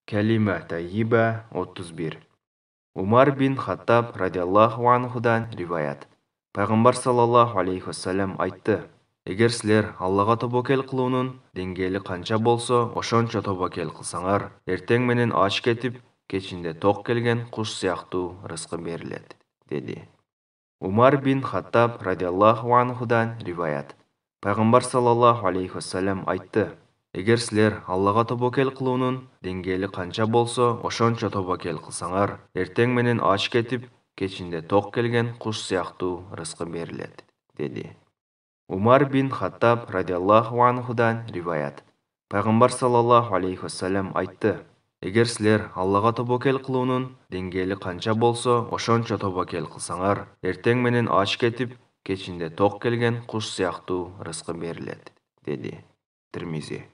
Кәлима тайиба 31. Умар бин Хаттаб радиаллаху анхудан риваят. Пайғамбар саллаллаху алейхи вассалам айтты: Егер сілер Аллаға тобокел қылуының деңгейлі қанша болса, ошончо тобокел қылсаңар, ертең менен ач кетип, кечинде тоқ келген құш сияқтуу рызқы берилет, dedi. Умар бин Хаттаб радиаллаху анхудан риваят. Пайғамбар саллаллаху алейхи вассалам айтты: Егер сілер Аллаға тобокел қылуының деңгейлі қанша болса, ошончо тобокел қылсаңар, ертең менен ач кетип, кечинде тоқ келген құш сияқтуу рызқы берилет, dedi. Умар бин Хаттаб радиаллаху анхудан риваят. Пайғамбар саллаллаху алейхи вассалам айтты: Егер сілер Аллаға тобокел қылуының деңгейлі қанша болса, ошончо тобокел қылсаңар, ертең менен ач кетип, кечинде тоқ келген құш сияқтуу рызқы берилет, dedi. Тирмизи.